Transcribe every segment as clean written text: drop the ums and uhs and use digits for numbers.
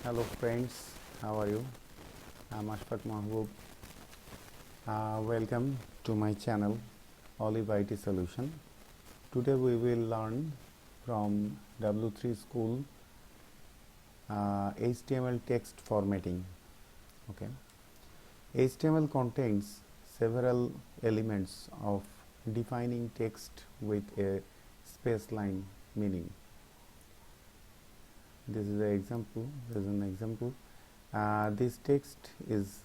Hello friends, how are you? I'm Ashfaq Mahbub. Welcome to my channel Olive IT Solution. Today we will learn from W3 School HTML text formatting. Okay. HTML contains several elements of defining text with a space line meaning. This is an example. This text is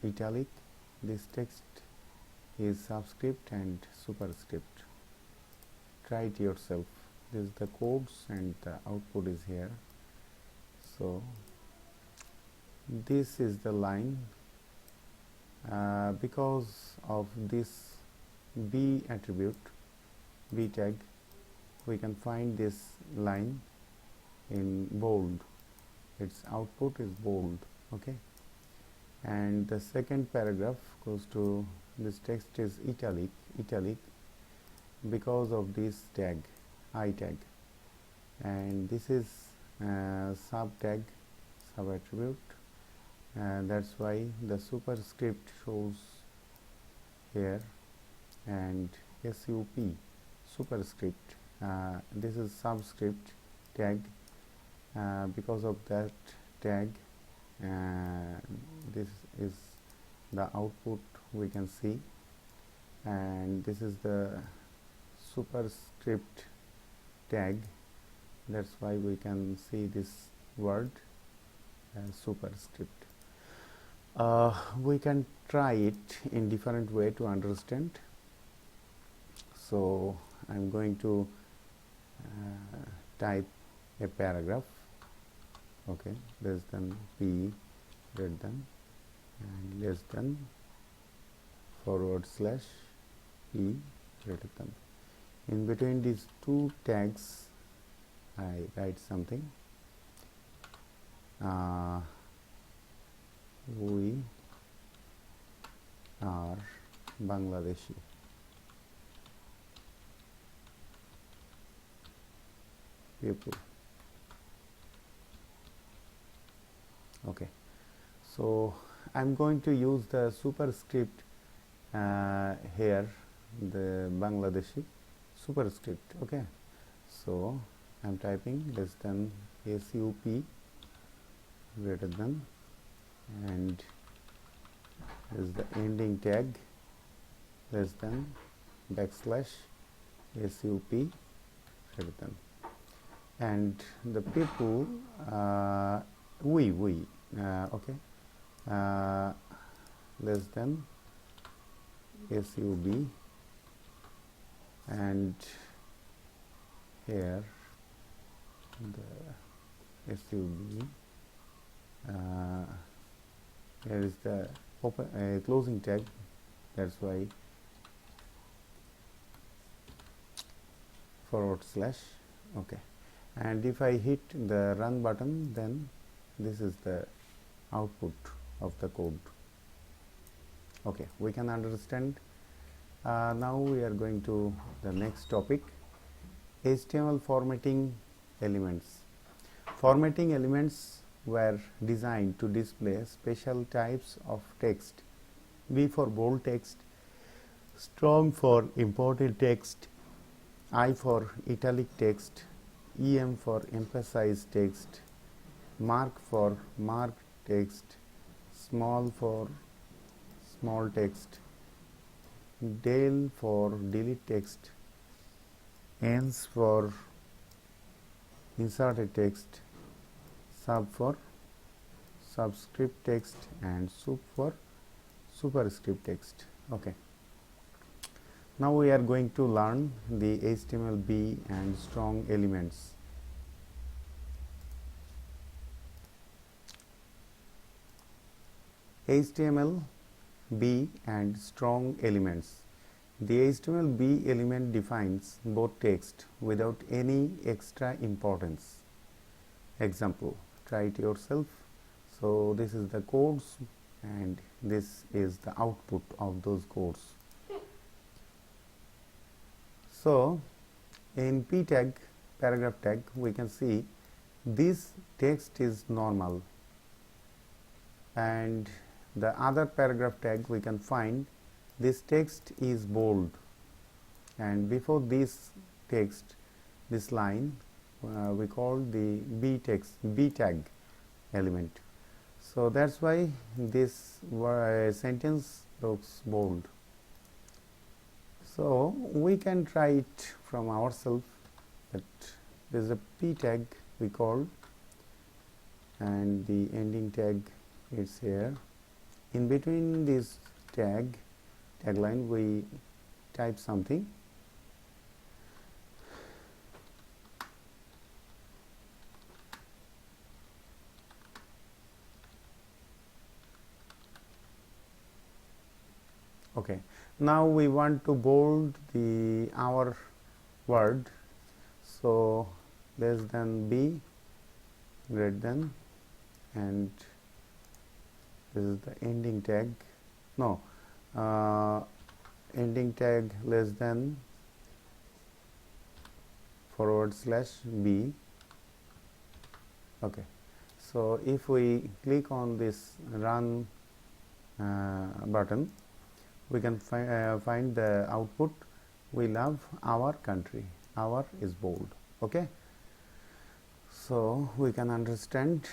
italic, this text is subscript and superscript. Try it yourself. This is the codes and the output is here. So this is the line. Because of this B attribute, B tag, we can find this line in bold. Its output is bold. Okay, and the second paragraph goes to this text is italic because of this tag, I tag, and this is sub tag, sub attribute, and that's why the superscript shows here, and sup superscript, this is subscript tag. Because of that tag, this is the output we can see, and this is the superscript tag. That's why we can see this word superscript. We can try it in different way to understand. So I'm going to type a paragraph. Okay, less than P, greater than, and less than / P, greater than. In between these two tags, I write something. We are Bangladeshi. People. Okay, so I'm going to use the superscript here, the Bangladeshi superscript. Okay, so I'm typing less than SUP, greater than, and this is the ending tag, less than / SUP, greater than, and the people, we okay, less than SUB, and here the SUB, here is the open closing tag, that's why /, okay, and if I hit the run button, then this is the output of the code. Okay, we can understand. Now we are going to the next topic, HTML formatting elements. Formatting elements were designed to display special types of text. B for bold text, strong for important text, I for italic text, EM for emphasized text, mark for marked text, small for small text, del for delete text, ens for inserted text, sub for subscript text, and sup for superscript text. Okay, now we are going to learn the HTML and strong elements. HTML B and strong elements. The HTML B element defines both text without any extra importance. Example, try it yourself. So this is the codes and this is the output of those codes. So in P tag, paragraph tag, we can see this text is normal, and the other paragraph tag we can find this text is bold, and before this text, this line we call the B tag element. So that's why this sentence looks bold. So we can try it from ourselves, that there is a P tag we called, and the ending tag is here. In between this tagline we type something. Okay, now we want to bold our word, so less than B, greater than, and this is the ending tag. No, ending tag less than /B. Okay, so if we click on this run button, we can find the output. We love our country. Our is bold. Okay, so we can understand.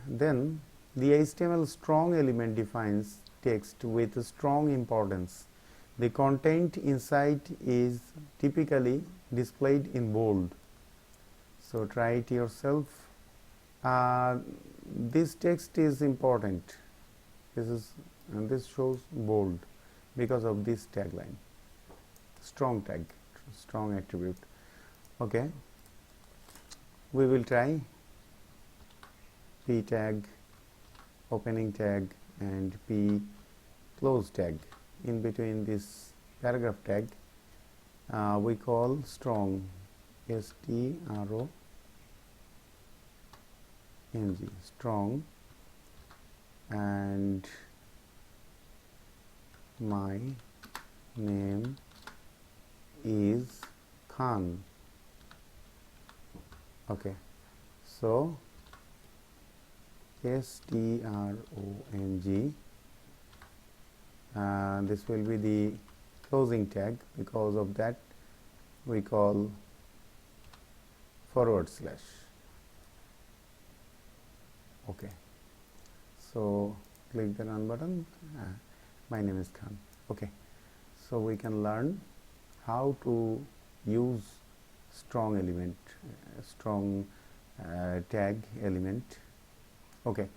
Then the HTML strong element defines text with strong importance. The content inside is typically displayed in bold. So try it yourself. This text is important. This shows bold because of this tagline, strong tag, strong attribute. Okay, we will try P tag, opening tag, and P close tag. In between this paragraph tag we call strong, STRONG, strong, and my name is Khan. Okay, so STRONG, this will be the closing tag. Because of that we call /. Okay, so click the run button. My name is Khan. Okay, so we can learn how to use strong element, tag element. Okay,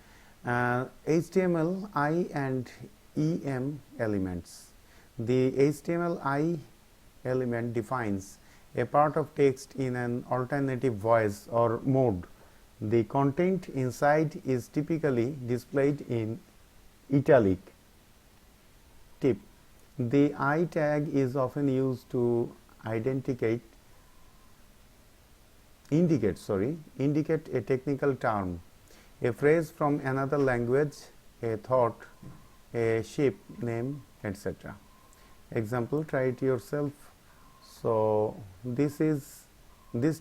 HTML I and EM elements. The HTML I element defines a part of text in an alternative voice or mode. The content inside is typically displayed in italic. Tip: the I tag is often used to indicate a technical term, a phrase from another language, a thought, a ship name, etc. Example, try it yourself. So this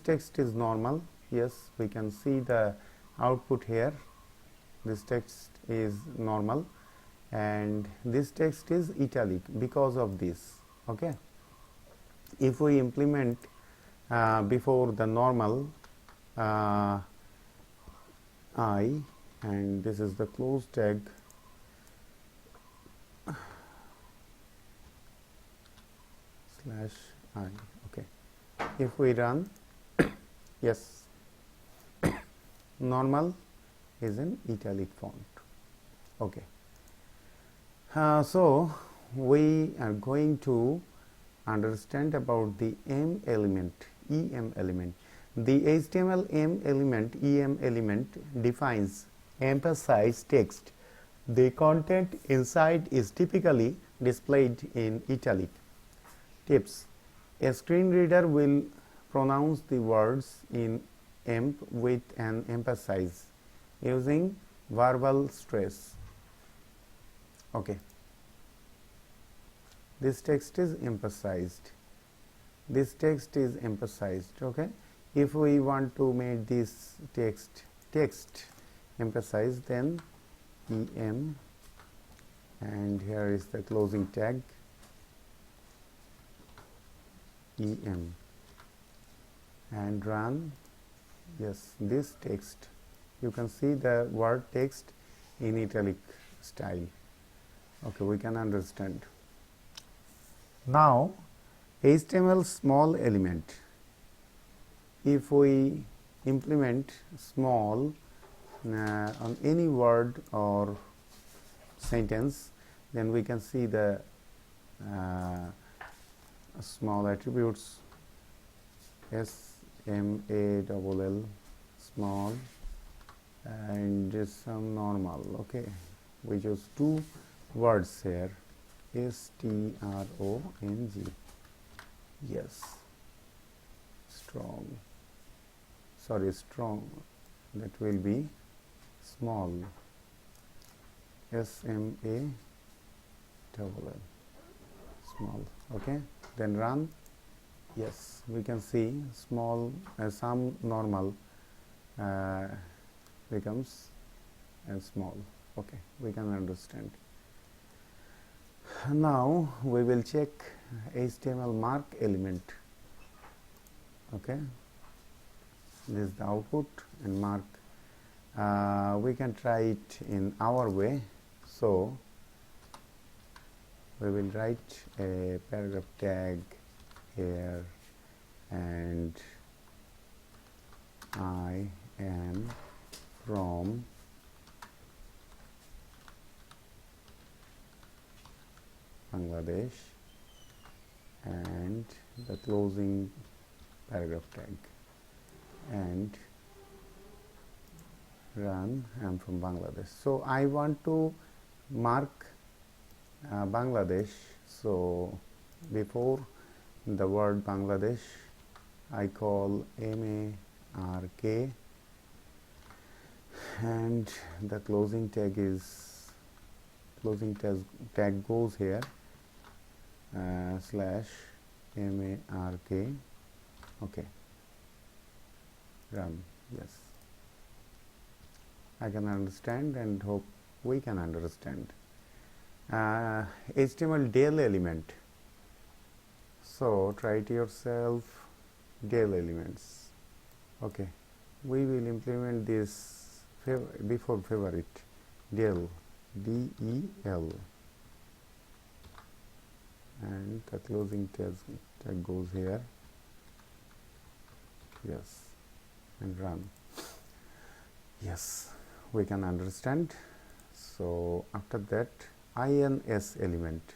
text is normal. Yes, we can see the output here. This text is normal, and this text is italic because of this. Okay, if we implement before the normal I, and this is the close tag, /I. Okay, if we run, yes, normal is in italic font. Okay, so we are going to understand about the EM element. The HTML EM element defines emphasized text. The content inside is typically displayed in italic. Tips: a screen reader will pronounce the words in emp with an emphasis using verbal stress. Okay, this text is emphasized. Okay, If we want to make this text emphasize, then em, and here is the closing tag em, and run. Yes, this text, you can see the word text in italic style. Okay, we can understand. Now HTML small element, if we implement small on any word or sentence, then we can see the small attributes SMALL small and some normal. Okay, we choose two words here, strong. Yes, strong, that will be small, SMALL small. Okay, then run. Yes, we can see small some normal becomes small. Okay, we can understand. Now we will check HTML mark element. Okay, this is the output and mark. We can try it in our way. So we will write a paragraph tag here, and I am from Bangladesh, and the closing paragraph tag, and run. I am from Bangladesh. So I want to mark Bangladesh. So before the word Bangladesh, I call MARK, and the closing tag goes here, /MARK. Okay, run. Yes, I can understand, and hope we can understand. HTML del element. So try it yourself. Del elements. Okay, we will implement this before favorite, del, DEL, and the closing tag goes here. Yes, and run. Yes, we can understand. So after that, INS element,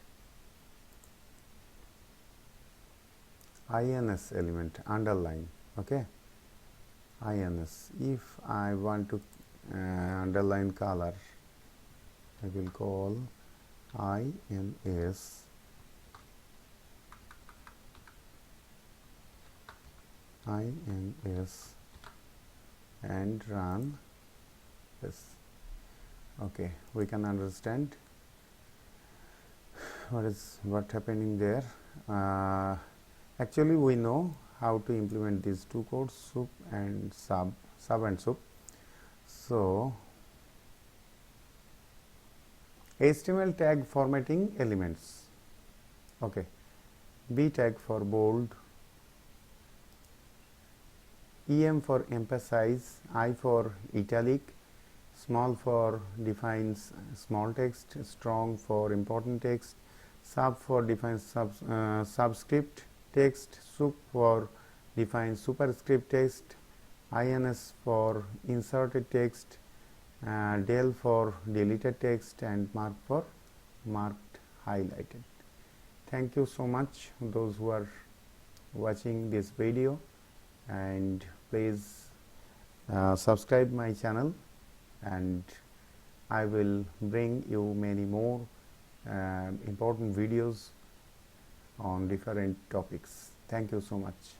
underline. Okay, INS. If I want to underline color, I will call INS, and run. Yes. Okay, we can understand what happening there. Actually, we know how to implement these two codes, sub and sub. So HTML tag formatting elements. Okay, B tag for bold, EM for emphasize, I for italic, small for defines small text, strong for important text, sub for defines subscript text, sup for defines superscript text, INS for inserted text, del for deleted text, and mark for marked highlighted. Thank you so much those who are watching this video, and please subscribe my channel, and I will bring you many more important videos on different topics. Thank you so much.